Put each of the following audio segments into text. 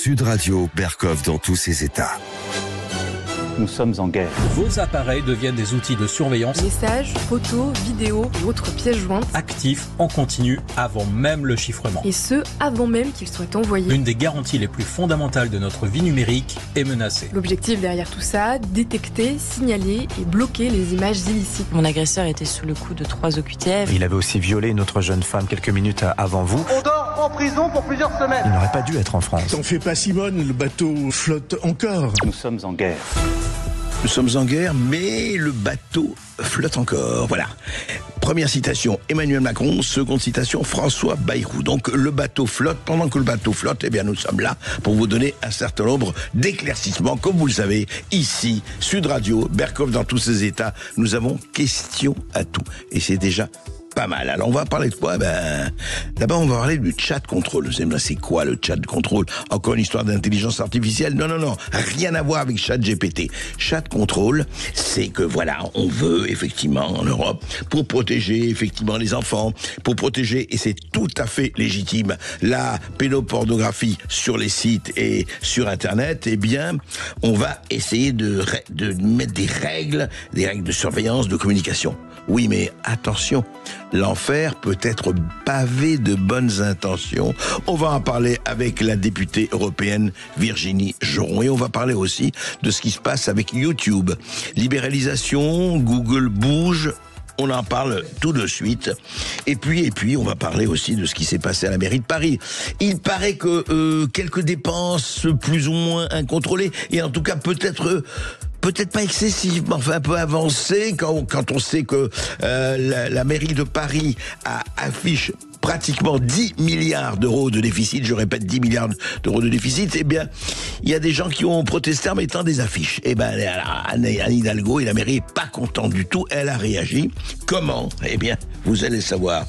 Sud Radio, Berkov dans tous ses états. Nous sommes en guerre. Vos appareils deviennent des outils de surveillance. Messages, photos, vidéos et autres pièces jointes. Actifs en continu avant même le chiffrement. Et ce, avant même qu'ils soient envoyés. Une des garanties les plus fondamentales de notre vie numérique est menacée. L'objectif derrière tout ça, détecter, signaler et bloquer les images illicites. Mon agresseur était sous le coup de 3 OQTF. Il avait aussi violé une autre jeune femme quelques minutes avant vous. On dort en prison pour plusieurs semaines. Il n'aurait pas dû être en France. T'en fais pas, Simone, le bateau flotte encore. Nous sommes en guerre. Nous sommes en guerre, mais le bateau flotte encore. Voilà. Première citation, Emmanuel Macron. Seconde citation, François Bayrou. Donc, le bateau flotte. Pendant que le bateau flotte, eh bien, nous sommes là pour vous donner un certain nombre d'éclaircissements. Comme vous le savez, ici, Sud Radio, Berkov dans tous ses états, nous avons question à tout. Et c'est déjà pas mal. Alors, on va parler de quoi? D'abord, on va parler du chat control. C'est quoi le chat control? Encore une histoire d'intelligence artificielle? Non. Rien à voir avec chat GPT. Chat control, c'est que voilà, on veut effectivement en Europe, pour protéger effectivement les enfants, pour protéger, et c'est tout à fait légitime, la pédopornographie sur les sites et sur Internet, eh bien, on va essayer de mettre des règles de surveillance, de communication. Oui, mais attention, l'enfer peut être pavé de bonnes intentions. On va en parler avec la députée européenne Virginie Joron. Et on va parler aussi de ce qui se passe avec YouTube. Libéralisation, Google bouge. On en parle tout de suite. Et puis, on va parler aussi de ce qui s'est passé à la mairie de Paris. Il paraît que quelques dépenses plus ou moins incontrôlées, et en tout cas peut-être pas excessif, mais enfin un peu avancé quand on sait que la mairie de Paris affiche pratiquement 10 milliards d'euros de déficit, je répète 10 milliards d'euros de déficit, eh bien, il y a des gens qui ont protesté en mettant des affiches. Eh bien, Anne Hidalgo et la mairie est pas contente du tout, elle a réagi. Comment? Eh bien, vous allez savoir.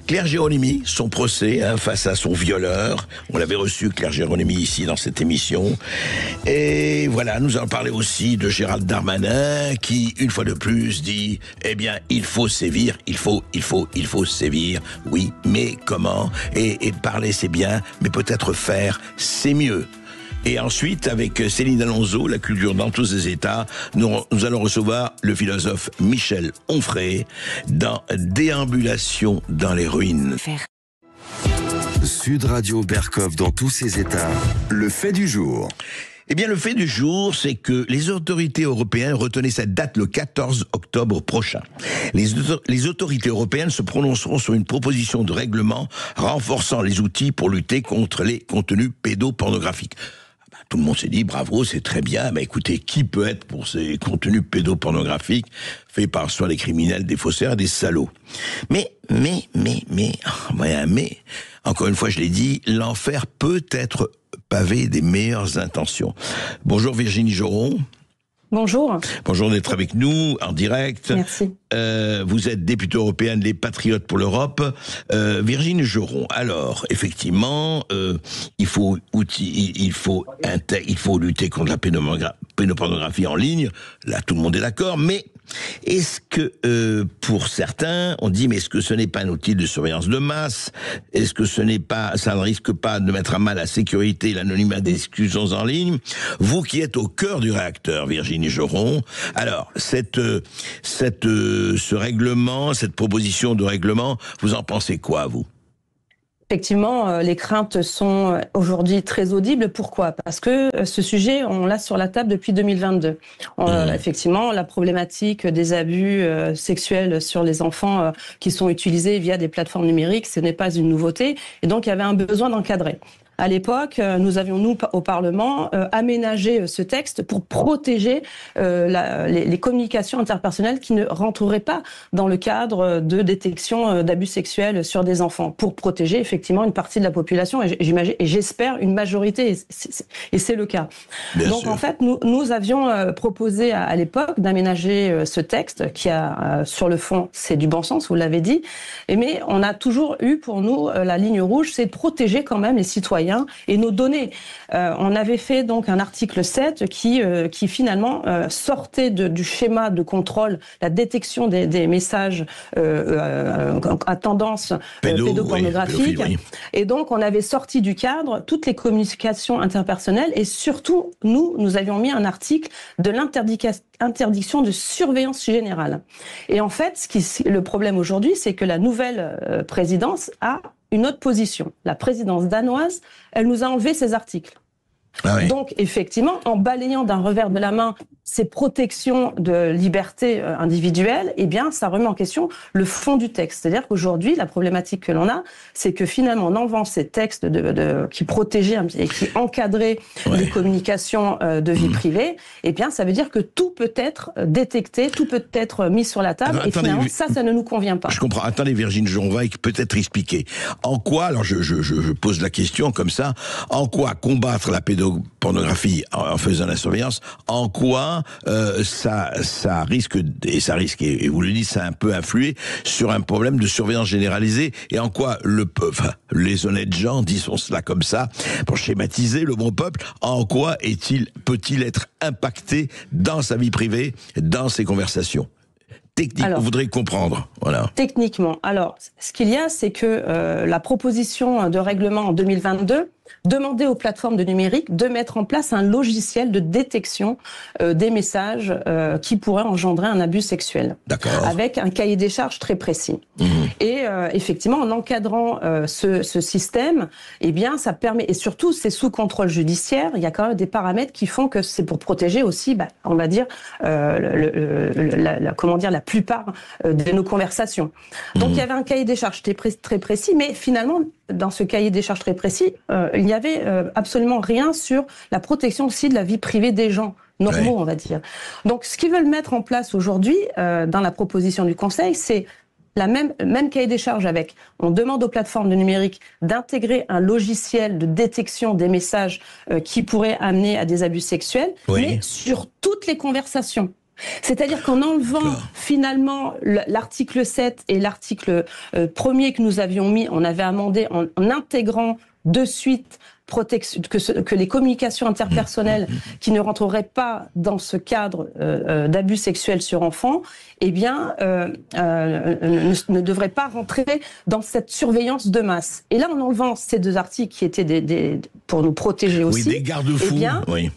Claire Géronimi, son procès face à son violeur. On l'avait reçu, Claire Géronimi, ici dans cette émission. Et voilà, nous allons parler aussi de Gérald Darmanin qui, une fois de plus, dit « Eh bien, il faut sévir, il faut sévir. Oui, mais comment ? Et parler, c'est bien, mais peut-être faire, c'est mieux. » Et ensuite, avec Céline Alonso, la culture dans tous ses états, nous allons recevoir le philosophe Michel Onfray dans Déambulation dans les ruines. Sud Radio, Berkov dans tous ses états, le fait du jour. Eh bien, le fait du jour, c'est que les autorités européennes retenaient cette date le 14 octobre prochain. Les autorités européennes se prononceront sur une proposition de règlement renforçant les outils pour lutter contre les contenus pédopornographiques. Tout le monde s'est dit, bravo, c'est très bien, mais écoutez, qui peut être pour ces contenus pédopornographiques faits par soit des criminels, des faussaires, des salauds? Mais, encore une fois, je l'ai dit, l'enfer peut être pavé des meilleures intentions. Bonjour Virginie Joron. Bonjour. Bonjour d'être avec nous en direct. Merci. Vous êtes députée européenne des Patriotes pour l'Europe. Virginie Joron. Alors, effectivement, il faut lutter contre la pédopornographie en ligne. Là, tout le monde est d'accord. Mais est-ce que, pour certains, on dit, mais est-ce que ce n'est pas un outil de surveillance de masse? Est-ce que ça ne risque pas de mettre à mal la sécurité et l'anonymat des discussions en ligne? Vous qui êtes au cœur du réacteur, Virginie Joron. Alors, ce règlement, cette proposition de règlement, vous en pensez quoi, vous? Effectivement, les craintes sont aujourd'hui très audibles. Pourquoi? Parce que ce sujet, on l'a sur la table depuis 2022. Effectivement, la problématique des abus sexuels sur les enfants qui sont utilisés via des plateformes numériques, ce n'est pas une nouveauté. Et donc, il y avait un besoin d'encadrer. À l'époque, nous avions, nous, au Parlement, aménagé ce texte pour protéger les communications interpersonnelles qui ne rentreraient pas dans le cadre de détection d'abus sexuels sur des enfants, pour protéger effectivement une partie de la population, et j'espère une majorité, et c'est le cas. Donc en fait, nous avions proposé à l'époque d'aménager ce texte qui a, sur le fond, c'est du bon sens, vous l'avez dit, mais on a toujours eu pour nous la ligne rouge, c'est de protéger quand même les citoyens citoyens et nos données. On avait fait donc un article 7 qui finalement sortait du schéma de contrôle, la détection des messages à tendance pédopornographique. Oui. Et donc, on avait sorti du cadre toutes les communications interpersonnelles et surtout, nous avions mis un article de l'interdiction de surveillance générale. Et en fait, le problème aujourd'hui, c'est que la nouvelle présidence a une autre position. La présidence danoise, elle nous a enlevé ces articles. Ah oui. Donc, effectivement, en balayant d'un revers de la main ces protections de liberté individuelle, eh bien, ça remet en question le fond du texte. C'est-à-dire qu'aujourd'hui, la problématique que l'on a, c'est que finalement, en enlevant ces textes qui protégeaient et qui encadraient les communications de vie privée, eh bien, ça veut dire que tout peut être détecté, tout peut être mis sur la table, et finalement, ça ne nous convient pas. Je comprends. Attendez, Virginie Geron va peut-être expliquer. En quoi, alors je pose la question comme ça, en quoi combattre la pédopornographie en faisant la surveillance, en quoi ça risque, et vous le dites, ça a un peu influé sur un problème de surveillance généralisée, et en quoi les honnêtes gens, disons cela comme ça, pour schématiser le bon peuple, en quoi peut-il être impacté dans sa vie privée, dans ses conversations? Techniquement, on voudrait comprendre. Voilà. Techniquement. Alors, ce qu'il y a, c'est que la proposition de règlement en 2022 demandait aux plateformes de numérique de mettre en place un logiciel de détection des messages qui pourraient engendrer un abus sexuel. D'accord. Avec un cahier des charges très précis. Mmh. Et effectivement, en encadrant ce système, eh bien, ça permet, et surtout, c'est sous contrôle judiciaire, il y a quand même des paramètres qui font que c'est pour protéger aussi, on va dire, la plupart de nos conversations. Donc, il y avait un cahier des charges très précis, mais finalement, dans ce cahier des charges très précis, il n'y avait absolument rien sur la protection aussi de la vie privée des gens normaux, on va dire. Donc, ce qu'ils veulent mettre en place aujourd'hui, dans la proposition du Conseil, c'est la même cahier des charges avec, on demande aux plateformes de numérique d'intégrer un logiciel de détection des messages qui pourraient amener à des abus sexuels, mais sur toutes les conversations. C'est-à-dire qu'en enlevant finalement l'article 7 et l'article 1er que nous avions mis, on avait amendé en intégrant de suite que les communications interpersonnelles qui ne rentreraient pas dans ce cadre d'abus sexuels sur enfants, eh bien, ne devraient pas rentrer dans cette surveillance de masse. Et là, en enlevant ces deux articles qui étaient pour nous protéger aussi, des garde-fous,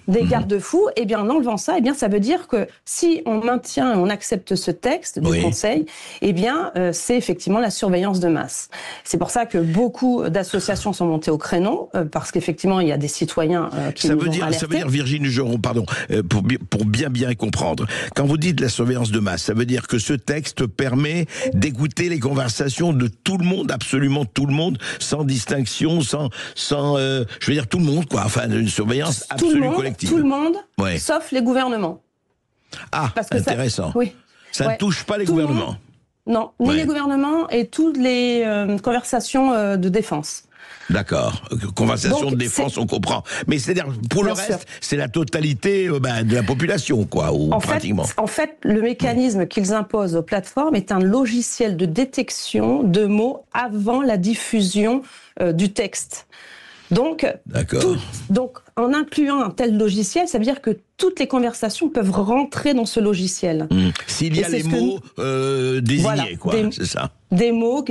des garde-fous, eh bien, en enlevant ça, eh bien, ça veut dire que si on maintient et on accepte ce texte du Conseil, eh bien, c'est effectivement la surveillance de masse. C'est pour ça que beaucoup d'associations sont montées au créneau, parce qu'effectivement, il y a des citoyens qui nous ont alertés. Ça veut dire, Virginie Geron, pardon, pour bien comprendre, quand vous dites la surveillance de masse, ça veut dire que ce texte permet d'écouter les conversations de tout le monde, absolument tout le monde, sans distinction, je veux dire tout le monde, quoi. Enfin, une surveillance absolue collective. Tout le monde, sauf les gouvernements. Ah, parce que intéressant. Ça ne touche pas les gouvernements. Non, ni les gouvernements et toutes les conversations de défense. D'accord. Conversation de défense, on comprend. Mais c'est-à-dire, pour le reste, c'est la totalité de la population, quoi, ou pratiquement. En fait, le mécanisme qu'ils imposent aux plateformes est un logiciel de détection de mots avant la diffusion du texte. Donc, en incluant un tel logiciel, ça veut dire que toutes les conversations peuvent rentrer dans ce logiciel. S'il y a les mots désignés, c'est ça. Des mots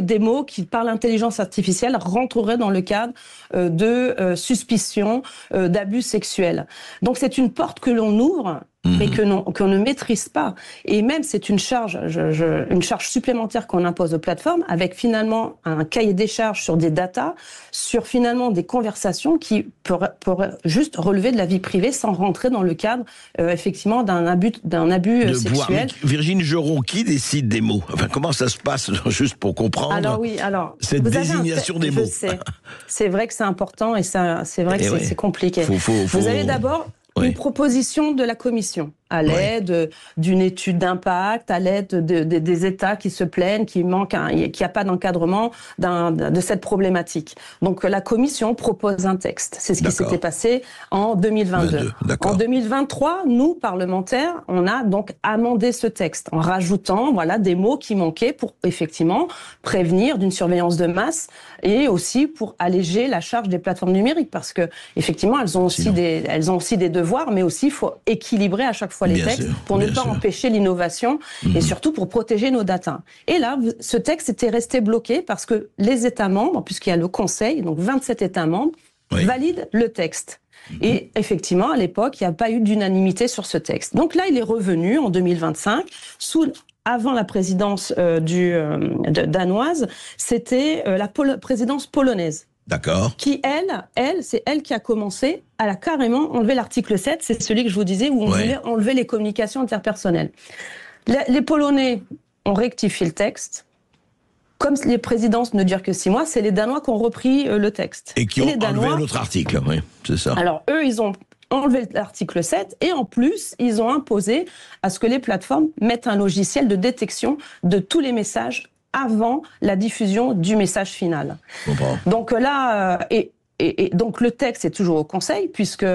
qui, par l'intelligence artificielle, rentreraient dans le cadre de suspicion d'abus sexuels. Donc c'est une porte que l'on ouvre, mais qu'on ne maîtrise pas. Et même c'est une charge supplémentaire qu'on impose aux plateformes, avec finalement un cahier des charges sur des datas, sur finalement des conversations qui pourraient juste relever de la vie privée sans rentrer dans le cadre effectivement d'un abus sexuel. Virginie Geron, qui décide des mots? Enfin, comment ça se passe, juste pour comprendre cette désignation des mots? C'est vrai que c'est important et c'est vrai que c'est compliqué. Vous avez d'abord une proposition de la Commission à l'aide d'une étude d'impact, à l'aide des États qui se plaignent, qu'il n'y a pas d'encadrement de cette problématique. Donc la Commission propose un texte. C'est ce qui s'était passé en 2022. En 2023, nous, parlementaires, on a donc amendé ce texte en rajoutant des mots qui manquaient pour effectivement prévenir d'une surveillance de masse et aussi pour alléger la charge des plateformes numériques parce que effectivement elles ont aussi des devoirs, mais aussi il faut équilibrer à chaque fois les textes pour ne pas empêcher l'innovation et surtout pour protéger nos datas. Et là, ce texte était resté bloqué parce que les États membres, puisqu'il y a le Conseil, donc 27 États membres, valident le texte. Et effectivement, à l'époque, il n'y a pas eu d'unanimité sur ce texte. Donc là, il est revenu en 2025, avant la présidence danoise, c'était la présidence polonaise. D'accord. Qui, c'est elle qui a commencé, elle a carrément enlevé l'article 7, c'est celui que je vous disais, où on voulait enlever les communications interpersonnelles. Les Polonais ont rectifié le texte. Comme les présidences ne durent que 6 mois, c'est les Danois qui ont repris le texte. Et qui ont enlevé un autre article, c'est ça. Alors, eux, ils ont enlevé l'article 7 et en plus, ils ont imposé à ce que les plateformes mettent un logiciel de détection de tous les messages avant la diffusion du message final. Donc là, donc le texte est toujours au Conseil puisque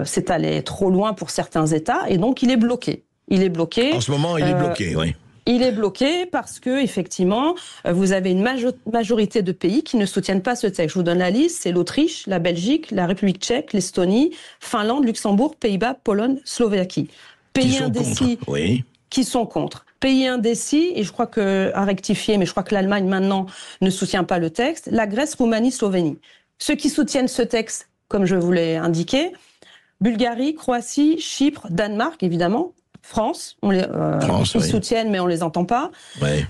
c'est allé trop loin pour certains États et donc il est bloqué. Il est bloqué. En ce moment, il est bloqué, oui. Il est bloqué parce que effectivement, vous avez une majorité de pays qui ne soutiennent pas ce texte. Je vous donne la liste, c'est l'Autriche, la Belgique, la République tchèque, l'Estonie, Finlande, Luxembourg, Pays-Bas, Pologne, Slovaquie. Pays indécis qui sont contre. Pays indécis, et je crois à rectifier, mais je crois que l'Allemagne maintenant ne soutient pas le texte, la Grèce, Roumanie, Slovénie. Ceux qui soutiennent ce texte, comme je vous l'ai indiqué, Bulgarie, Croatie, Chypre, Danemark, évidemment, France, ils soutiennent mais on les entend pas.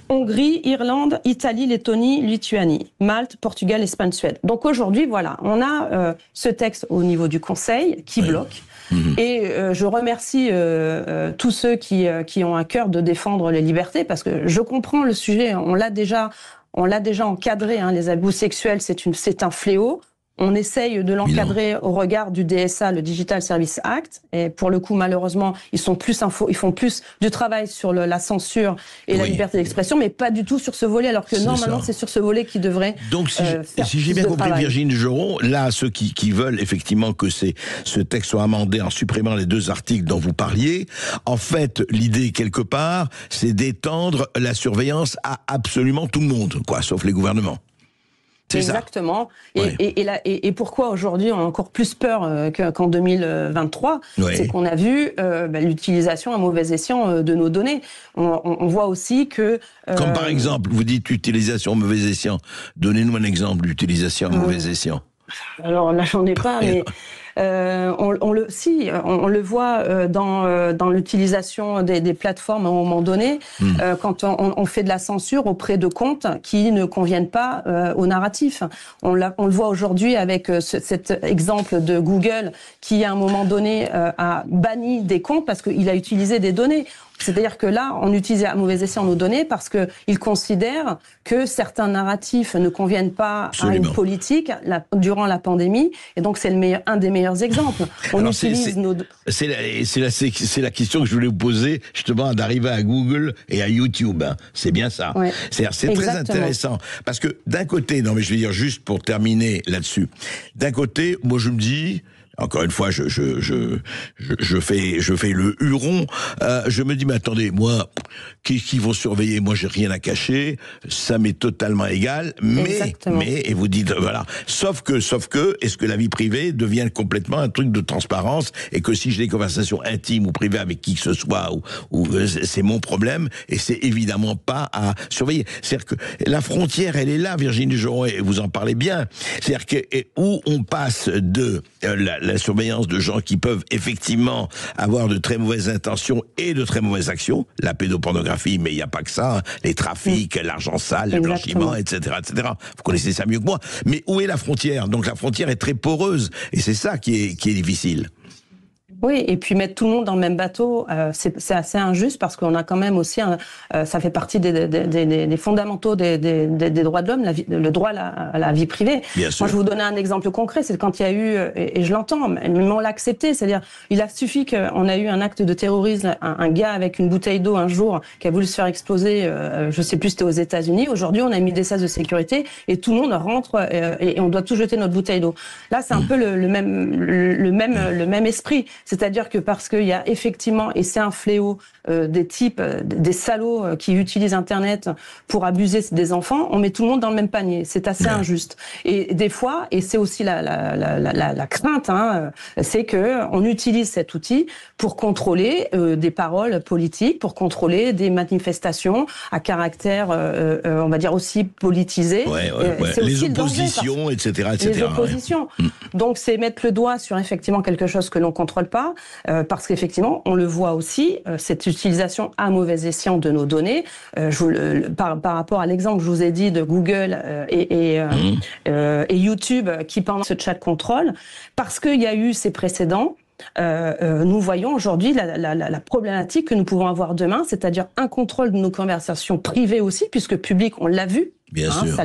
Hongrie, Irlande, Italie, Lettonie, Lituanie, Malte, Portugal, Espagne, Suède. Donc aujourd'hui, on a ce texte au niveau du Conseil qui bloque. Et je remercie tous ceux qui ont à cœur de défendre les libertés parce que je comprends le sujet. On l'a déjà encadré. Les abus sexuels, c'est un fléau. On essaye de l'encadrer au regard du DSA, le Digital Service Act. Et pour le coup, malheureusement, ils font plus du travail sur la censure et la liberté d'expression, mais pas du tout sur ce volet, alors que normalement, c'est sur ce volet qu'ils devraient Donc, si j'ai bien compris, Virginie Geron, là, ceux qui veulent effectivement que ce texte soit amendé en supprimant les 2 articles dont vous parliez, en fait, l'idée, quelque part, c'est d'étendre la surveillance à absolument tout le monde, sauf les gouvernements. Exactement. Et pourquoi aujourd'hui on a encore plus peur qu'en 2023 c'est qu'on a vu l'utilisation à mauvais escient de nos données. On voit aussi que... Comme par exemple, vous dites utilisation à mauvais escient. Donnez-nous un exemple d'utilisation à mauvais escient. Alors là, j'en ai pas, mais... on le voit dans l'utilisation des plateformes à un moment donné, quand on fait de la censure auprès de comptes qui ne conviennent pas au narratif. On le voit aujourd'hui avec cet exemple de Google qui, à un moment donné, a banni des comptes parce qu'il a utilisé des données. C'est-à-dire que là, on utilise à mauvais escient nos données parce qu'ils considèrent que certains narratifs ne conviennent pas à une politique durant la pandémie. Et donc, c'est un des meilleurs exemples. C'est la question que je voulais vous poser, justement, d'arriver à Google et à YouTube. C'est bien ça. C'est très intéressant. Parce que d'un côté, je vais dire juste pour terminer là-dessus. D'un côté, moi, je me dis... Encore une fois, je fais le Huron. Je me dis, mais attendez, moi, qui vont surveiller? Moi, j'ai rien à cacher. Ça m'est totalement égal. Mais, et vous dites, voilà. Sauf que, est-ce que la vie privée devient complètement un truc de transparence et que si j'ai des conversations intimes ou privées avec qui que ce soit, ou c'est mon problème et c'est évidemment pas à surveiller. C'est-à-dire que la frontière, elle est là, Virginie Geron, et vous en parlez bien. C'est-à-dire que où on passe de la surveillance de gens qui peuvent effectivement avoir de très mauvaises intentions et de très mauvaises actions, la pédopornographie, mais il n'y a pas que ça, les trafics, l'argent sale, le blanchiment, etc., etc. Vous connaissez ça mieux que moi. Mais où est la frontière? Donc la frontière est très poreuse, et c'est ça qui est difficile. Oui, et puis mettre tout le monde dans le même bateau, c'est assez injuste parce qu'on a quand même aussi, ça fait partie des fondamentaux des droits de l'homme, le droit à la vie privée. Bien sûr. Moi, je vais vous donner un exemple concret, c'est quand il y a eu, et je l'entends, mais on l'a accepté, c'est-à-dire il a suffi qu'on a eu un acte de terrorisme, un gars avec une bouteille d'eau un jour qui a voulu se faire exploser, je sais plus, c'était aux États-Unis. Aujourd'hui, on a mis des sas de sécurité et tout le monde rentre et on doit tout jeter notre bouteille d'eau. Là, c'est un peu le même esprit. C'est-à-dire que parce qu'il y a effectivement, et c'est un fléau, des types, des salauds qui utilisent Internet pour abuser des enfants, on met tout le monde dans le même panier. C'est assez injuste. Et des fois, et c'est aussi la crainte, hein, c'est que on utilise cet outil pour contrôler des paroles politiques, pour contrôler des manifestations à caractère, on va dire aussi politisé. Les oppositions, etc., etc. Les oppositions. Donc c'est mettre le doigt sur effectivement quelque chose que l'on contrôle pas. Parce qu'effectivement, on le voit aussi, cette utilisation à mauvais escient de nos données, par rapport à l'exemple que je vous ai dit de Google et YouTube qui pendant ce chat contrôle, parce qu'il y a eu ces précédents, nous voyons aujourd'hui la problématique que nous pouvons avoir demain, c'est-à-dire un contrôle de nos conversations privées aussi, puisque public, on l'a vu, bien sûr.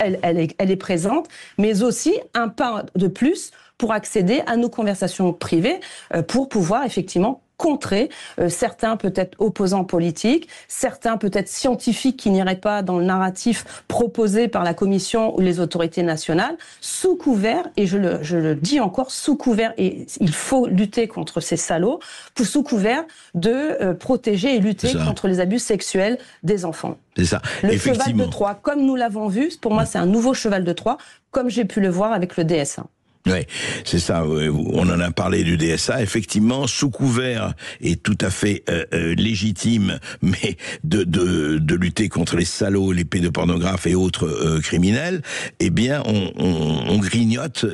Elle est présente, mais aussi un pas de plus pour accéder à nos conversations privées, pour pouvoir effectivement contrer certains peut-être opposants politiques, certains peut-être scientifiques qui n'iraient pas dans le narratif proposé par la Commission ou les autorités nationales, sous couvert, et je le dis encore, sous couvert, et il faut lutter contre ces salauds, sous couvert de protéger et lutter contre les abus sexuels des enfants. C'est ça. Le cheval de Troie, comme nous l'avons vu, pour moi c'est un nouveau cheval de Troie, comme j'ai pu le voir avec le DSA. Oui, c'est ça. On en a parlé du DSA. Effectivement, sous couvert et tout à fait légitime, mais de lutter contre les salauds, les pédopornographes et autres criminels, eh bien, on grignote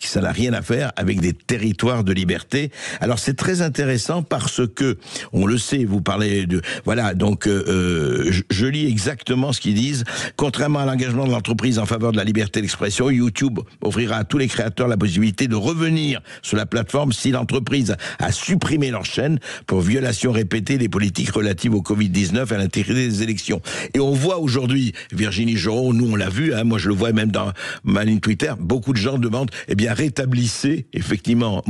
ça n'a rien à faire avec des territoires de liberté. Alors, c'est très intéressant parce que, on le sait, vous parlez de, voilà, donc, je lis exactement ce qu'ils disent. Contrairement à l'engagement de l'entreprise en faveur de la liberté d'expression, YouTube offrira à tous les créateurs la possibilité de revenir sur la plateforme si l'entreprise a supprimé leur chaîne pour violation répétée des politiques relatives au Covid-19 et à l'intégrité des élections. Et on voit aujourd'hui, Virginie Joron, nous on l'a vu, hein, moi je le vois même dans ma ligne Twitter, beaucoup de gens demandent, eh bien rétablissez effectivement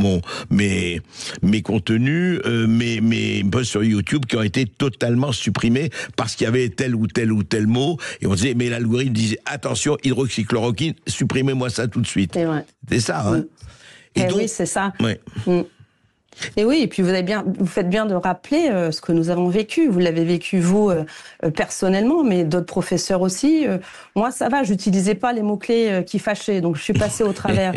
mes contenus, mes posts sur YouTube qui ont été totalement supprimés parce qu'il y avait tel ou tel mot, et on disait, mais l'algorithme disait, attention, hydroxychloroquine, supprimez-moi ça tout de suite. C'est vrai. C'est ça, hein. Et donc, oui, c'est ça. Ouais. Et oui, et puis vous faites bien de rappeler ce que nous avons vécu. Vous l'avez vécu vous personnellement, mais d'autres professeurs aussi. Moi, ça va, j'utilisais pas les mots-clés qui fâchaient, donc je suis passée au travers.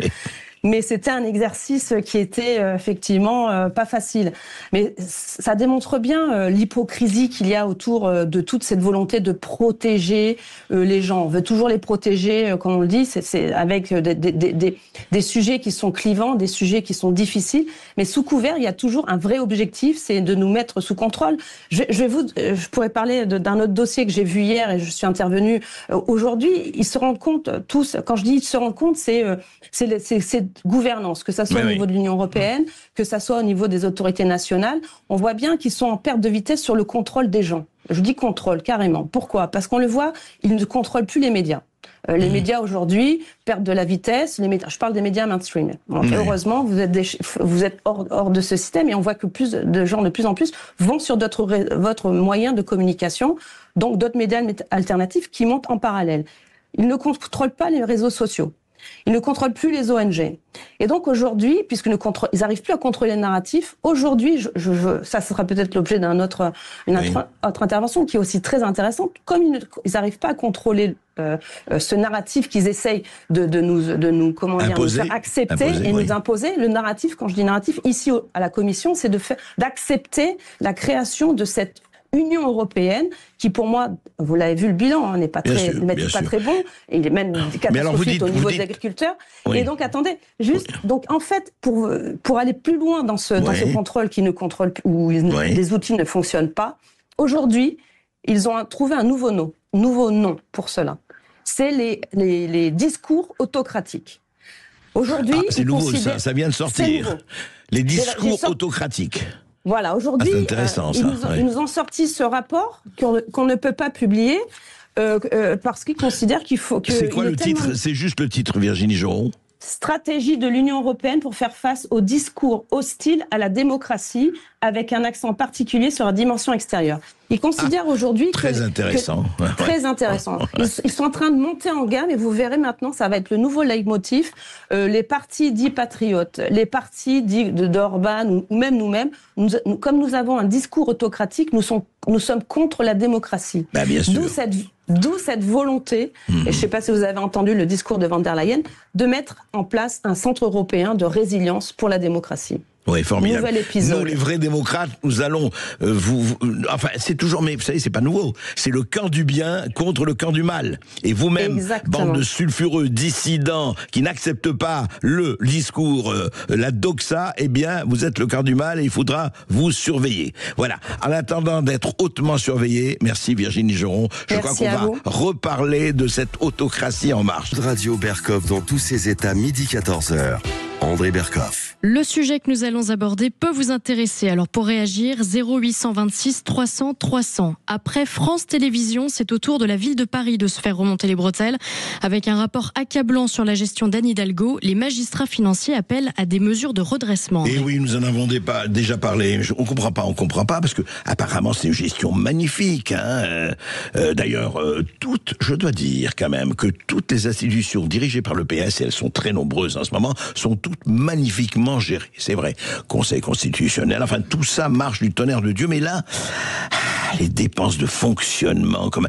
Mais c'était un exercice qui était effectivement pas facile. Mais ça démontre bien l'hypocrisie qu'il y a autour de toute cette volonté de protéger les gens. On veut toujours les protéger, comme on le dit, c'est avec des sujets qui sont clivants, des sujets qui sont difficiles. Mais sous couvert, il y a toujours un vrai objectif, c'est de nous mettre sous contrôle. Je pourrais parler d'un autre dossier que j'ai vu hier et je suis intervenue aujourd'hui. Ils se rendent compte tous. Quand je dis ils se rendent compte, c'est gouvernance, que ça soit au niveau de l'Union européenne, que ça soit au niveau des autorités nationales, on voit bien qu'ils sont en perte de vitesse sur le contrôle des gens. Je dis contrôle, carrément. Pourquoi ? Parce qu'on le voit, ils ne contrôlent plus les médias. Les médias aujourd'hui perdent de la vitesse. Je parle des médias mainstream. Bon, heureusement, vous êtes hors de ce système et on voit que plus de gens, de plus en plus, vont sur votre moyen de communication, donc d'autres médias alternatifs qui montent en parallèle. Ils ne contrôlent pas les réseaux sociaux. Ils ne contrôlent plus les ONG. Et donc aujourd'hui, puisqu'ils n'arrivent plus à contrôler le narratif, aujourd'hui, ça sera peut-être l'objet d'une autre intervention qui est aussi très intéressante, comme ils n'arrivent pas à contrôler ce narratif qu'ils essayent de nous faire accepter nous imposer. Le narratif, quand je dis narratif, ici à la Commission, c'est d'accepter la création de cette Union européenne, qui pour moi, vous l'avez vu, le bilan n'est pas très bon, il est même catastrophique au niveau des agriculteurs. Oui. Et donc, attendez, donc en fait, pour aller plus loin dans ce contrôle qui ne contrôle plus, où les outils ne fonctionnent pas, aujourd'hui, ils ont trouvé un nouveau nom pour cela. C'est les discours autocratiques. Aujourd'hui, c'est nouveau, ça vient de sortir. Les discours autocratiques. Voilà, aujourd'hui, c'est intéressant, ils nous ont sorti ce rapport qu'on ne peut pas publier parce qu'ils considèrent qu'il faut que... C'est quoi le titre ? C'est juste le titre, Virginie Joron ? Stratégie de l'Union européenne pour faire face aux discours hostiles à la démocratie, avec un accent particulier sur la dimension extérieure. Ils considèrent aujourd'hui très intéressant. Très intéressant. Ils sont en train de monter en gamme et vous verrez maintenant, ça va être le nouveau leitmotiv. Les partis dits patriotes, les partis dits d'Orban ou même nous-mêmes, comme nous avons un discours autocratique, nous sommes contre la démocratie. Bah, bien sûr. D'où cette volonté, et je ne sais pas si vous avez entendu le discours de von der Leyen, de mettre en place un centre européen de résilience pour la démocratie. Oui, formidable. Nouvel épisode. Nous, les vrais démocrates, nous allons enfin, c'est toujours, mais vous savez, c'est pas nouveau. C'est le camp du bien contre le camp du mal. Et vous-même, bande de sulfureux dissidents qui n'acceptent pas le discours, la doxa, eh bien, vous êtes le camp du mal et il faudra vous surveiller. Voilà. En attendant d'être hautement surveillé, merci Virginie Joron. Je crois qu'on va reparler de cette autocratie en marche. Radio Berkoff dans tous ses états, midi 14h. André Berkoff. Le sujet que nous allons aborder peut vous intéresser. Alors pour réagir, 0826 300 300. Après France Télévisions, c'est au tour de la ville de Paris de se faire remonter les bretelles. Avec un rapport accablant sur la gestion d'Anne Hidalgo, les magistrats financiers appellent à des mesures de redressement. Et oui, nous en avons déjà parlé. On comprend pas, parce que apparemment c'est une gestion magnifique. D'ailleurs, je dois dire quand même que toutes les institutions dirigées par le PS, et elles sont très nombreuses en ce moment, sont toutes magnifiquement gérées. C'est vrai. Conseil constitutionnel, enfin tout ça marche du tonnerre de Dieu, mais là, les dépenses de fonctionnement, comme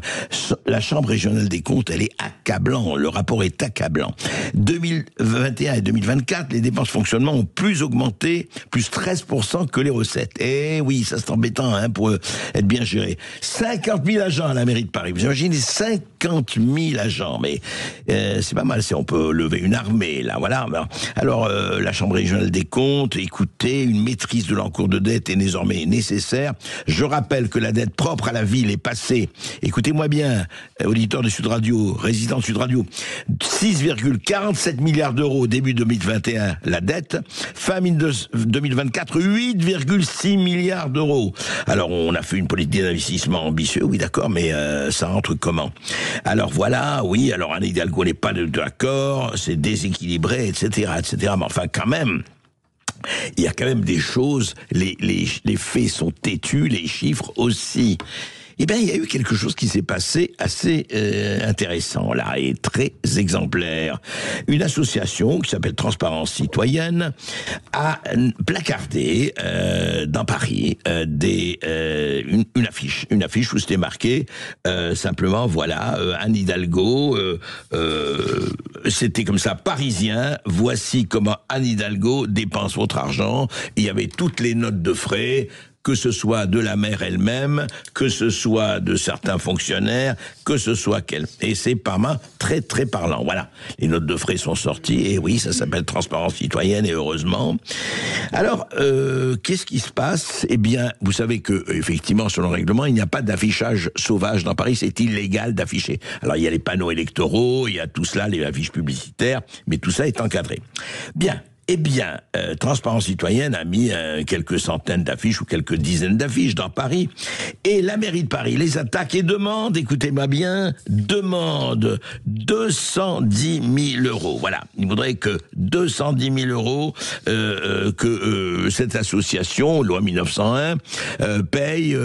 la Chambre régionale des comptes, elle est accablant. Le rapport est accablant. 2021 et 2024, les dépenses de fonctionnement ont plus augmenté, plus 13% que les recettes. Et oui, ça c'est embêtant pour être bien géré. 50 000 agents à la mairie de Paris. Vous imaginez 50 000 agents, mais c'est pas mal si on peut lever une armée, là, voilà. Alors, la Chambre régionale des comptes, écoutez, une maîtrise de l'encours de dette est désormais nécessaire. Je rappelle que la dette propre à la ville est passée, écoutez-moi bien, auditeur de Sud Radio, résident de Sud Radio, 6,47 milliards d'euros début 2021, la dette, fin 2024, 8,6 milliards d'euros. Alors, on a fait une politique d'investissement ambitieuse, oui d'accord, mais ça entre comment ? Alors voilà, oui, alors Anne Hidalgo n'est pas d'accord, c'est déséquilibré, etc., etc., mais enfin quand même, il y a quand même des choses, les faits sont têtus, les chiffres aussi. Eh bien, il y a eu quelque chose qui s'est passé assez intéressant, là, et très exemplaire. Une association qui s'appelle Transparence Citoyenne a placardé dans Paris une affiche où c'était marqué simplement, voilà, Anne Hidalgo, c'était comme ça, Parisien, voici comment Anne Hidalgo dépense votre argent. Il y avait toutes les notes de frais, que ce soit de la maire elle-même, que ce soit de certains fonctionnaires, que ce soit qu'elle. Et c'est par main très très parlant. Voilà, les notes de frais sont sorties, et oui, ça s'appelle Transparence Citoyenne, et heureusement. Alors, qu'est-ce qui se passe ? Eh bien, vous savez que, effectivement, selon le règlement, il n'y a pas d'affichage sauvage dans Paris, c'est illégal d'afficher. Alors, il y a les panneaux électoraux, il y a tout cela, les affiches publicitaires, mais tout ça est encadré. Bien. Eh bien, Transparence Citoyenne a mis quelques centaines d'affiches ou quelques dizaines d'affiches dans Paris. Et la mairie de Paris les attaque et demande, écoutez-moi bien, demande 210 000 euros. Voilà, il faudrait que 210 000 euros que cette association, loi 1901, paye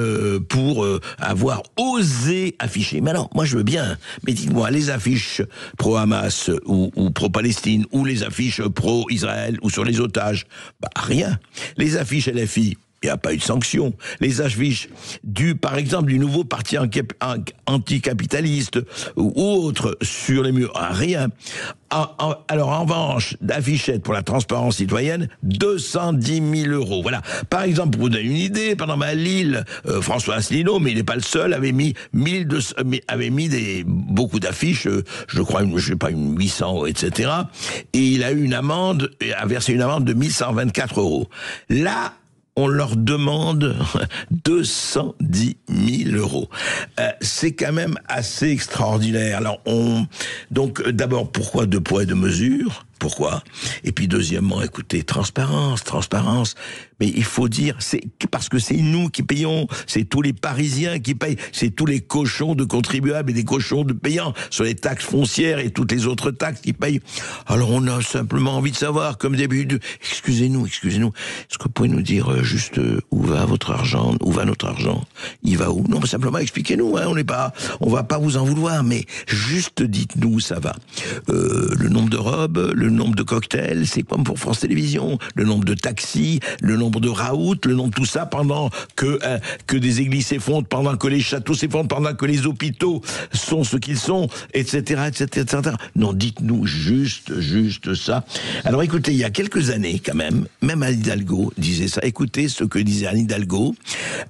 pour avoir osé afficher. Mais alors, moi je veux bien, mais dites-moi, les affiches pro-Hamas ou pro-Palestine, ou les affiches pro-Israël, ou sur les otages, rien. Les affiches LFI, il n'y a pas eu de sanction. Les affiches par exemple, du nouveau parti anticapitaliste ou autre sur les murs, rien. Alors, en revanche, d'affichettes pour la Transparence Citoyenne, 210 000 euros. Voilà. Par exemple, pour vous donner une idée, pendant à Lille, François Asselineau, mais il n'est pas le seul, avait mis beaucoup d'affiches, je crois, je sais pas, 800, etc. Et il a eu a versé une amende de 1124 euros. Là, on leur demande 210 000 euros. C'est quand même assez extraordinaire. Alors, donc, d'abord, pourquoi 2 poids et 2 mesures ? Pourquoi? Et puis deuxièmement, écoutez, transparence. Mais il faut dire, c'est parce que c'est nous qui payons, c'est tous les Parisiens qui payent, c'est tous les cochons de contribuables et des cochons de payants sur les taxes foncières et toutes les autres taxes qui payent. Alors on a simplement envie de savoir, comme d'habitude, excusez-nous, est-ce que vous pouvez nous dire juste où va votre argent, où va notre argent, il va où? Non, simplement expliquez-nous, hein, on va pas vous en vouloir, mais juste dites-nous où ça va. Le nombre de robes, le nombre de cocktails, c'est comme pour France Télévisions, le nombre de taxis, le nombre de raouts, le nombre de tout ça, pendant que des églises s'effondrent, pendant que les châteaux s'effondrent, pendant que les hôpitaux sont ce qu'ils sont, etc., etc. Non, dites-nous juste ça. Alors écoutez, il y a quelques années quand même Anne Hidalgo disait ça. Écoutez ce que disait Anne Hidalgo,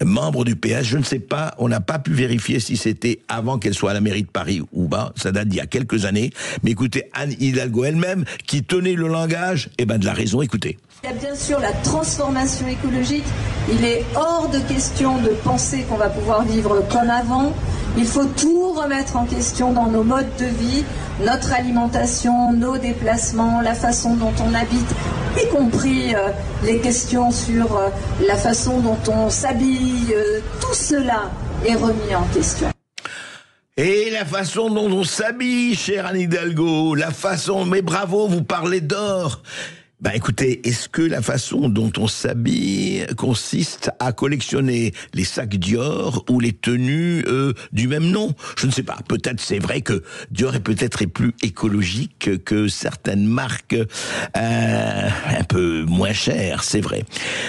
membre du PS, je ne sais pas, on n'a pas pu vérifier si c'était avant qu'elle soit à la mairie de Paris ou pas, ça date d'il y a quelques années, mais écoutez, Anne Hidalgo elle-même, qui tenait le langage, de la raison, écoutez. Il y a bien sûr la transformation écologique. Il est hors de question de penser qu'on va pouvoir vivre comme avant. Il faut tout remettre en question dans nos modes de vie, notre alimentation, nos déplacements, la façon dont on habite, y compris les questions sur la façon dont on s'habille. Tout cela est remis en question. Et la façon dont on s'habille, chère Anne Hidalgo, mais bravo, vous parlez d'or. Écoutez, est-ce que la façon dont on s'habille consiste à collectionner les sacs Dior ou les tenues du même nom? Je ne sais pas. Peut-être, c'est vrai que Dior est peut-être plus écologique que certaines marques un peu moins chères, c'est vrai.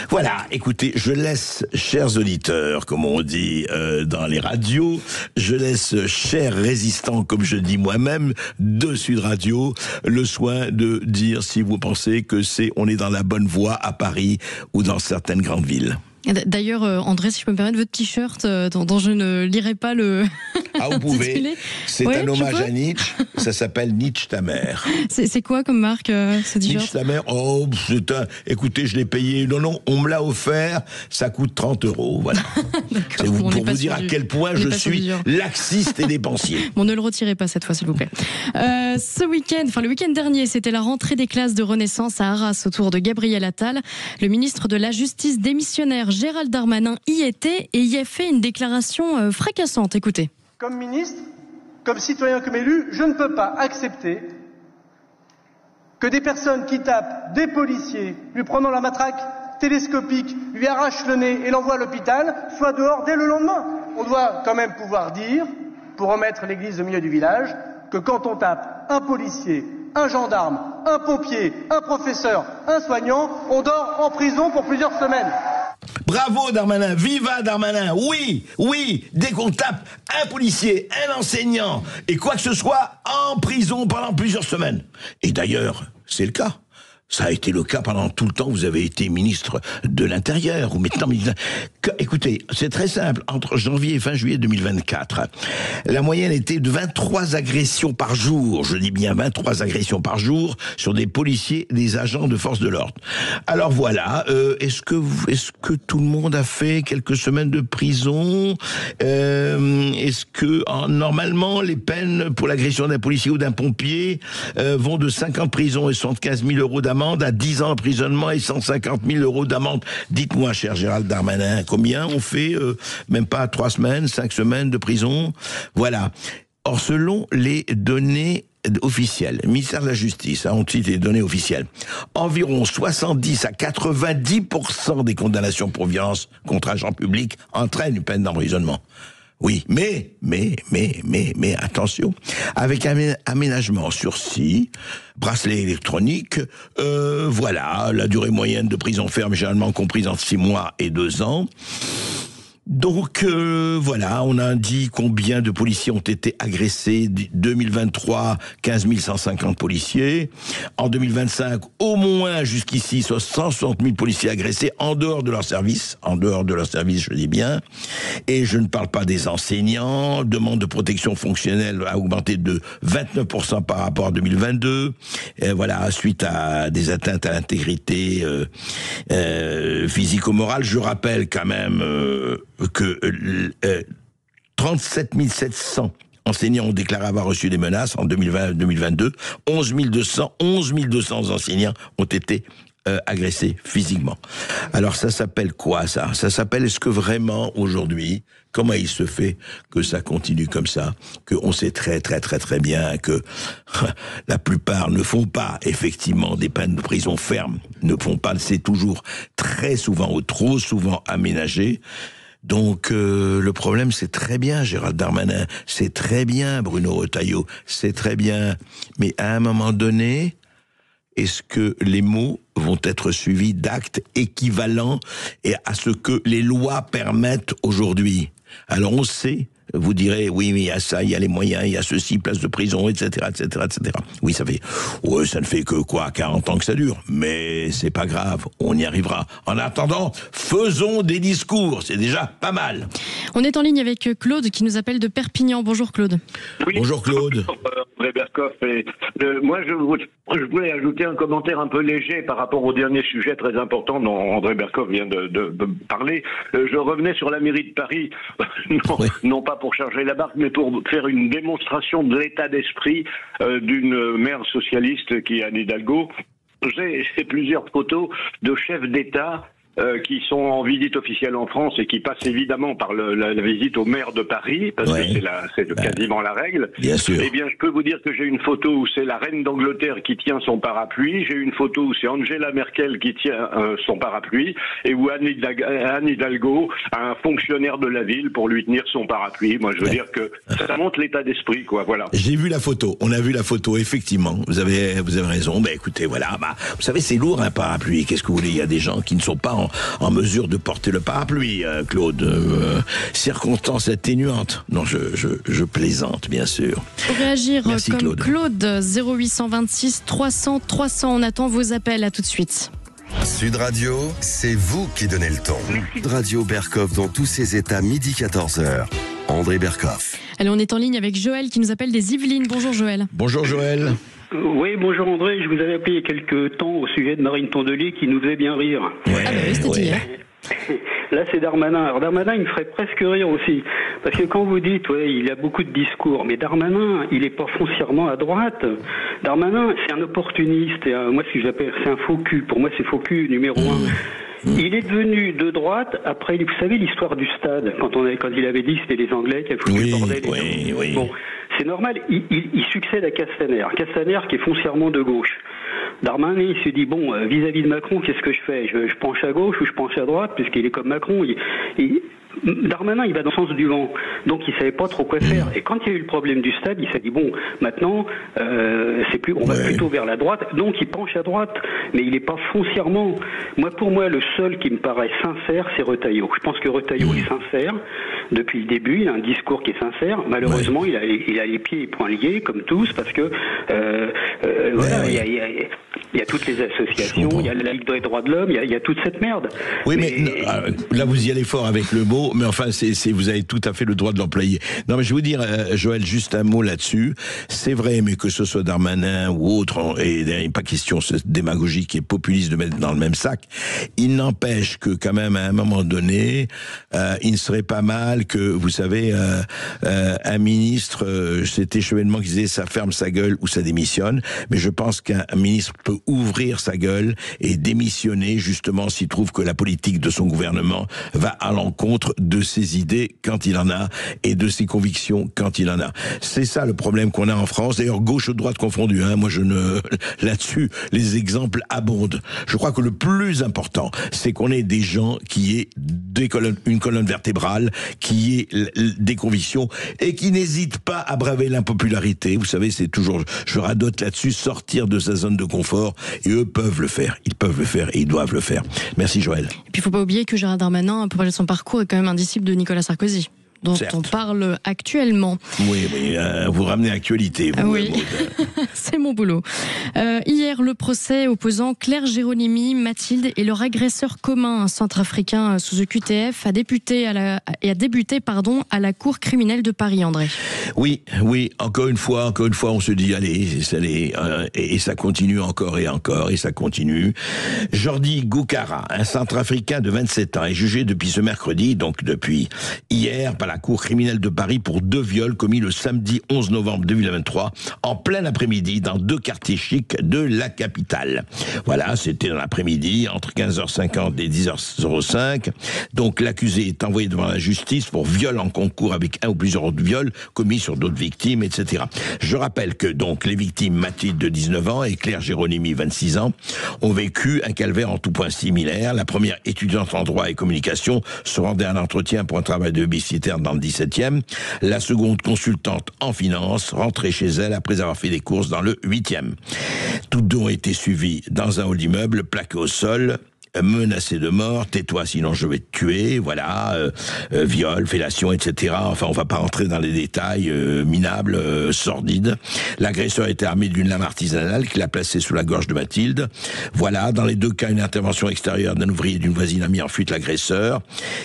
Voilà, écoutez, je laisse, chers auditeurs, comme on dit dans les radios, je laisse, chers résistants, comme je dis moi-même, de Sud Radio, le soin de dire si vous pensez que on est dans la bonne voie à Paris ou dans certaines grandes villes. D'ailleurs, André, si je peux me permettre, votre t-shirt dont je ne lirai pas le... Ah, vous pouvez. C'est un hommage à Nietzsche. Ça s'appelle Nietzsche ta mère. C'est quoi comme marque, ce t-shirt? Nietzsche ta mère. Oh, écoutez, je l'ai payé. Non, on me l'a offert. Ça coûte 30 €. Voilà. C'est pour vous dire à quel point je suis laxiste et dépensier. Bon, ne le retirez pas cette fois, s'il vous plaît. Le week-end dernier, c'était la rentrée des classes de Renaissance à Arras autour de Gabriel Attal. Le ministre de la Justice démissionnaire Gérald Darmanin y était et y a fait une déclaration fracassante. Écoutez. Comme ministre, comme citoyen, comme élu, je ne peux pas accepter que des personnes qui tapent des policiers, lui prenant la matraque télescopique, lui arrachent le nez et l'envoient à l'hôpital, soient dehors dès le lendemain. On doit quand même pouvoir dire, pour remettre l'église au milieu du village, que quand on tape un policier, un gendarme, un pompier, un professeur, un soignant, on dort en prison pour plusieurs semaines. Bravo Darmanin, viva Darmanin, oui, dès qu'on tape un policier, un enseignant, et quoi que ce soit, en prison pendant plusieurs semaines. Et d'ailleurs, c'est le cas. Ça a été le cas pendant tout le temps où vous avez été ministre de l'Intérieur. Ou maintenant, écoutez, c'est très simple. Entre janvier et fin juillet 2024, la moyenne était de 23 agressions par jour. Je dis bien 23 agressions par jour sur des policiers, des agents de force de l'ordre. Alors voilà, est-ce que tout le monde a fait quelques semaines de prison? Est-ce que normalement les peines pour l'agression d'un policier ou d'un pompier vont de 5 ans de prison et 75 000 € d'amende à 10 ans d'emprisonnement et 150 000 € d'amende. Dites-moi, cher Gérald Darmanin, combien on fait même pas 3 semaines, 5 semaines de prison? Voilà. Or, selon les données officielles, le ministère de la Justice a ensuite les données officielles, environ 70 à 90% des condamnations pour violence contre agent public entraînent une peine d'emprisonnement. Oui, mais, attention, avec un aménagement sursis, bracelet électronique, voilà, la durée moyenne de prison ferme généralement comprise entre 6 mois et 2 ans. Donc voilà, on a dit combien de policiers ont été agressés. 2023, 15 150 policiers. En 2025, au moins jusqu'ici, 160 000 policiers agressés en dehors de leur service. En dehors de leur service, je dis bien. Et je ne parle pas des enseignants. Demande de protection fonctionnelle a augmenté de 29% par rapport à 2022. Et voilà, suite à des atteintes à l'intégrité physico-morale. Je rappelle quand même que 37 700 enseignants ont déclaré avoir reçu des menaces en 2020-2022. 11 200 enseignants ont été agressés physiquement. Alors ça s'appelle quoi ça ? Ça s'appelle, est-ce que vraiment aujourd'hui, comment il se fait que ça continue comme ça, qu'on sait très bien que la plupart ne font pas effectivement des peines de prison ferme, ne font pas, c'est toujours très souvent ou trop souvent aménagé. Donc le problème, c'est très bien Gérald Darmanin, c'est très bien Bruno Retailleau, c'est très bien, mais à un moment donné, est-ce que les mots vont être suivis d'actes équivalents et à ce que les lois permettent aujourd'hui ? Alors on sait, vous direz, oui, mais il y a ça, il y a les moyens, il y a ceci, place de prison, etc. Oui, ça ne fait que 40 ans que ça dure, mais c'est pas grave, on y arrivera. En attendant, faisons des discours, c'est déjà pas mal. On est en ligne avec Claude qui nous appelle de Perpignan. Bonjour Claude. Oui, bonjour Claude. André Berkoff. Moi, je voulais ajouter un commentaire un peu léger par rapport au dernier sujet très important dont André Berkoff vient de parler. Je revenais sur la mairie de Paris, non pas pour charger la barque, mais pour faire une démonstration de l'état d'esprit d'une maire socialiste qui est Anne Hidalgo. J'ai plusieurs photos de chefs d'État qui sont en visite officielle en France et qui passent évidemment par la visite au maire de Paris, parce que c'est quasiment la règle. Bien sûr. Eh bien, je peux vous dire que j'ai une photo où c'est la reine d'Angleterre qui tient son parapluie, j'ai une photo où c'est Angela Merkel qui tient son parapluie, et où Anne Hidalgo a un fonctionnaire de la ville pour lui tenir son parapluie. Moi, je veux dire que ça montre l'état d'esprit, quoi, voilà. J'ai vu la photo, on a vu la photo, effectivement, vous avez raison. Écoutez, voilà, vous savez, c'est lourd un parapluie, qu'est-ce que vous voulez, il y a des gens qui ne sont pas en mesure de porter le parapluie, Claude. Circonstances atténuantes. Non, je plaisante, bien sûr. Pour réagir Merci, comme Claude. 0826 300 300. On attend vos appels. À tout de suite. Sud Radio, c'est vous qui donnez le ton. Sud Radio Berkoff dans tous ses états, midi 14h. André Berkoff. Allez, on est en ligne avec Joël qui nous appelle des Yvelines. Bonjour Joël. Bonjour Joël. Oui, bonjour André, je vous avais appelé il y a quelques temps au sujet de Marine Tondelier qui nous faisait bien rire. Oui, c'était hier. Là, c'est Darmanin. Alors Darmanin, il me ferait presque rire aussi. Parce que quand vous dites, il a beaucoup de discours, mais Darmanin, il n'est pas foncièrement à droite. Darmanin, c'est un opportuniste. Et, moi, ce que j'appelle, c'est un faux cul. Pour moi, c'est faux cul numéro 1. Il est devenu de droite après, vous savez, l'histoire du stade, quand il avait dit que c'était les Anglais qui avaient foutu le bordel. Oui. Bon, c'est normal, il succède à Castaner. Castaner qui est foncièrement de gauche. Darmanin, il se dit, bon, vis-à-vis de Macron, qu'est-ce que je fais ? Je penche à gauche ou je penche à droite, puisqu'il est comme Macron. Darmanin, il va dans le sens du vent, donc il savait pas trop quoi faire. Et quand il y a eu le problème du stade, il s'est dit bon, maintenant, on va plutôt vers la droite. Donc il penche à droite, mais il n'est pas foncièrement. Pour moi, le seul qui me paraît sincère, c'est Retailleau. Je pense que Retailleau est sincère depuis le début. Il a un discours qui est sincère. Malheureusement, il a les pieds et poings liés, comme tous, parce que il y a toutes les associations, il y a la Ligue des droits de l'homme, il y a toute cette merde. Oui, mais là vous y allez fort avec le mot, mais enfin vous avez tout à fait le droit de l'employer. Non, mais je vais vous dire, Joël, juste un mot là-dessus. C'est vrai, mais que ce soit Darmanin ou autre, et il n'est pas question démagogique et populiste de mettre dans le même sac. Il n'empêche que quand même à un moment donné, il ne serait pas mal que, vous savez, un ministre, c'était Chevènement qui disait ça ferme sa gueule ou ça démissionne. Mais je pense qu'un ministre peut ouvrir sa gueule et démissionner justement s'il trouve que la politique de son gouvernement va à l'encontre de ses idées quand il en a et de ses convictions quand il en a. C'est ça le problème qu'on a en France. D'ailleurs, gauche ou droite confondue, moi là-dessus, les exemples abondent. Je crois que le plus important, c'est qu'on ait des gens qui aient une colonne vertébrale, qui aient des convictions et qui n'hésitent pas à braver l'impopularité. Vous savez, c'est toujours, je radote là-dessus, sortir de sa zone de confort, et eux peuvent le faire. Ils peuvent le faire et ils doivent le faire. Merci Joël. Et puis il ne faut pas oublier que Gérald Darmanin, pour parler de son parcours, est quand même un disciple de Nicolas Sarkozy, dont on parle actuellement. Oui, vous ramenez l'actualité. Oui, c'est mon boulot. Hier, le procès opposant Claire Géronimi, Mathilde et leur agresseur commun, un centrafricain sous OQTF, a débuté à la cour criminelle de Paris, André. Oui, encore une fois, on se dit, allez, et ça continue encore et encore, et ça continue. Jordi Goukara, un centrafricain de 27 ans, est jugé depuis ce mercredi, donc depuis hier, par la cour criminelle de Paris pour 2 viols commis le samedi 11 novembre 2023, en plein après-midi, dans 2 quartiers chics de la capitale. Voilà, c'était dans l'après-midi, entre 15h50 et 10h05. Donc l'accusé est envoyé devant la justice pour viol en concours avec un ou plusieurs autres viols commis sur d'autres victimes, etc. Je rappelle que donc les victimes Mathilde de 19 ans et Claire Géronimi 26 ans ont vécu un calvaire en tout point similaire. La première étudiante en droit et communication se rendait à un entretien pour un travail de babysitter dans le 17e. La seconde consultante en finance rentrait chez elle après avoir fait des courses dans le 8e. Toutes deux ont été suivies dans un hall d'immeuble, plaquées au sol, menacé de mort, tais-toi sinon je vais te tuer, voilà, viol, fellation, etc. Enfin, on va pas rentrer dans les détails minables, sordides. L'agresseur était armé d'une lame artisanale qu'il a placée sous la gorge de Mathilde. Voilà, dans les 2 cas, une intervention extérieure d'un ouvrier et d'une voisine a mis en fuite l'agresseur.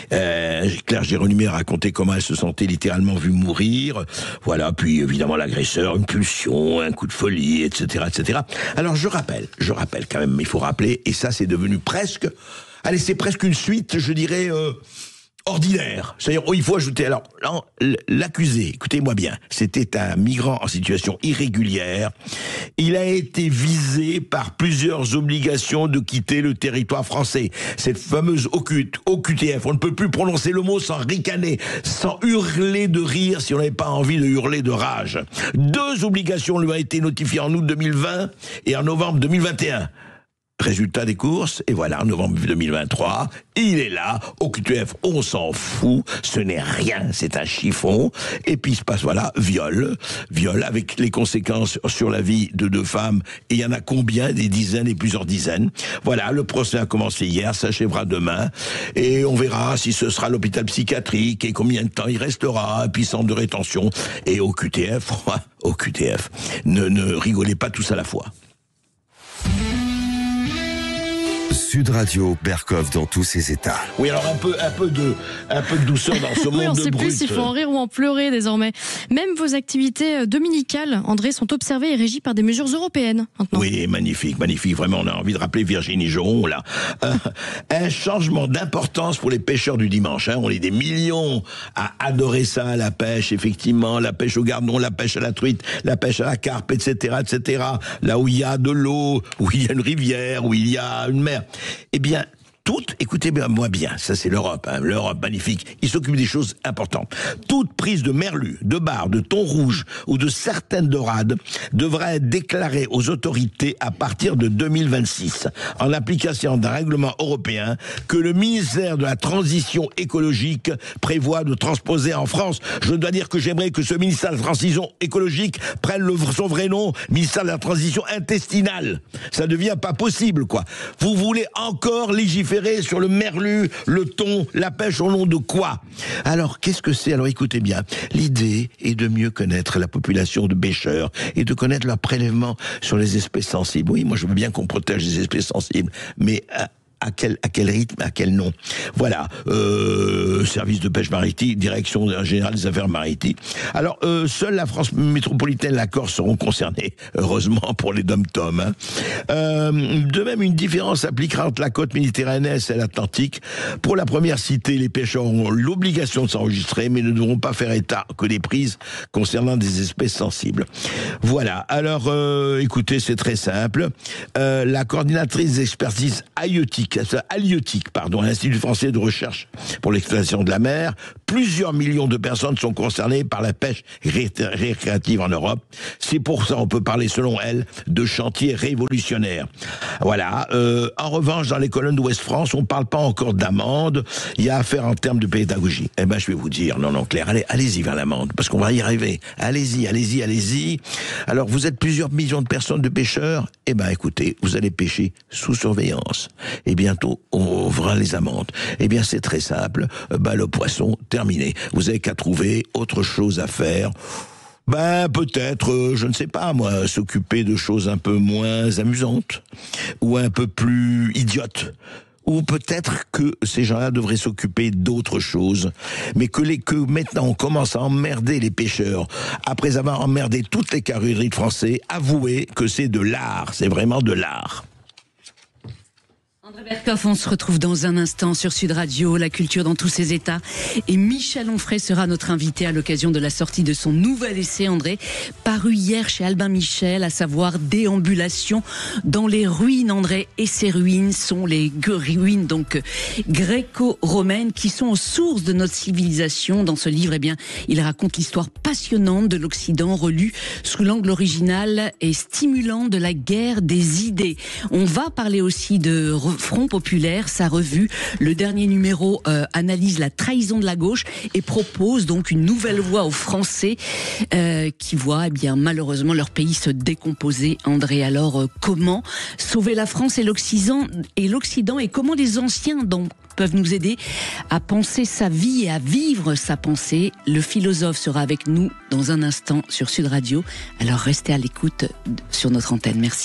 Claire Géronimi a raconté comment elle se sentait littéralement vue mourir. Voilà, puis évidemment l'agresseur, une pulsion, un coup de folie, etc., etc. Alors je rappelle quand même, il faut rappeler, et ça c'est devenu c'est presque une suite, je dirais, ordinaire. C'est-à-dire, il faut ajouter, alors, l'accusé, écoutez-moi bien, c'était un migrant en situation irrégulière. Il a été visé par plusieurs obligations de quitter le territoire français. Cette fameuse OQTF, on ne peut plus prononcer le mot sans ricaner, sans hurler de rire si on n'avait pas envie de hurler de rage. 2 obligations lui ont été notifiées en août 2020 et en novembre 2021. Résultat des courses, et voilà, en novembre 2023, il est là, OQTF, on s'en fout, ce n'est rien, c'est un chiffon, et puis il se passe, voilà, viol avec les conséquences sur la vie de 2 femmes, et il y en a combien? Des dizaines et plusieurs dizaines. Voilà, le procès a commencé hier, s'achèvera demain, et on verra si ce sera l'hôpital psychiatrique, et combien de temps il restera, et puis centre de rétention, et OQTF, ne rigolez pas tous à la fois. Sud Radio, Berkov dans tous ses états. Oui, alors un peu de douceur dans ce monde de brut. On ne sait plus s'il faut en rire ou en pleurer désormais. Même vos activités dominicales, André, sont observées et régies par des mesures européennes maintenant. Oui, magnifique. Vraiment, on a envie de rappeler Virginie Joron, là. Un changement d'importance pour les pêcheurs du dimanche. On est des millions à adorer ça, la pêche, effectivement, la pêche au gardon, la pêche à la truite, la pêche à la carpe, etc., etc. Là où il y a de l'eau, où il y a une rivière, où il y a une mer. Eh bien, écoutez-moi bien, ça c'est l'Europe, l'Europe magnifique, il s'occupe des choses importantes. Toute prise de merlu, de bar, de thon rouge ou de certaines dorades devra être déclarée aux autorités à partir de 2026, en application d'un règlement européen que le ministère de la Transition écologique prévoit de transposer en France. Je dois dire que j'aimerais que ce ministère de la Transition écologique prenne son vrai nom, ministère de la Transition intestinale. Ça devient pas possible, quoi. Vous voulez encore légiférer sur le merlu, le thon, la pêche au nom de quoi? Alors, qu'est-ce que c'est? Alors, écoutez bien. L'idée est de mieux connaître la population de pêcheurs et de connaître leurs prélèvements sur les espèces sensibles. Oui, moi, je veux bien qu'on protège les espèces sensibles, mais à quel rythme, à quel nom? Voilà, service de pêche maritime, direction générale des affaires maritimes. Alors, seule la France métropolitaine et la Corse seront concernés, heureusement pour les dom-toms. De même, une différence s'appliquera entre la côte méditerranéenne et l'Atlantique. Pour la première cité, les pêcheurs auront l'obligation de s'enregistrer, mais ne devront pas faire état que des prises concernant des espèces sensibles. Voilà, alors, écoutez, c'est très simple. La coordinatrice d'expertise halieutique, à l'Institut français de recherche pour l'exploitation de la mer. Plusieurs millions de personnes sont concernées par la pêche récréative en Europe. C'est pour ça on peut parler, selon elle, de chantier révolutionnaire. Voilà. En revanche, dans les colonnes d'Ouest-France, on ne parle pas encore d'amende. Il y a affaire en termes de pédagogie. Eh ben, je vais vous dire, non, Claire, allez-y vers l'amende, parce qu'on va y arriver. Allez-y. Alors, vous êtes plusieurs millions de personnes, de pêcheurs. Eh ben, écoutez, vous allez pêcher sous surveillance. Et bientôt, on verra les amendes. Eh bien, c'est très simple. Le poisson, terminé. Vous avez qu'à trouver autre chose à faire. Peut-être, je ne sais pas, moi, s'occuper de choses un peu moins amusantes. Ou un peu plus idiotes. Ou peut-être que ces gens-là devraient s'occuper d'autres choses, mais que maintenant on commence à emmerder les pêcheurs, après avoir emmerdé toutes les carrosseries de Français, avouez que c'est de l'art, c'est vraiment de l'art. Berkoff, on se retrouve dans un instant sur Sud Radio, la culture dans tous ses états. Et Michel Onfray sera notre invité à l'occasion de la sortie de son nouvel essai, André, paru hier chez Albin Michel, à savoir Déambulation dans les ruines, André. Et ces ruines sont les ruines donc gréco-romaines qui sont aux sources de notre civilisation. Dans ce livre, eh bien, il raconte l'histoire passionnante de l'Occident, relue sous l'angle original et stimulant de la guerre des idées. On va parler aussi de Front Populaire, sa revue. Le dernier numéro analyse la trahison de la gauche et propose donc une nouvelle voie aux Français qui voient bien malheureusement leur pays se décomposer. André, alors comment sauver la France et l'Occident et comment les anciens peuvent nous aider à penser sa vie et à vivre sa pensée. Le philosophe sera avec nous dans un instant sur Sud Radio. Alors restez à l'écoute sur notre antenne. Merci.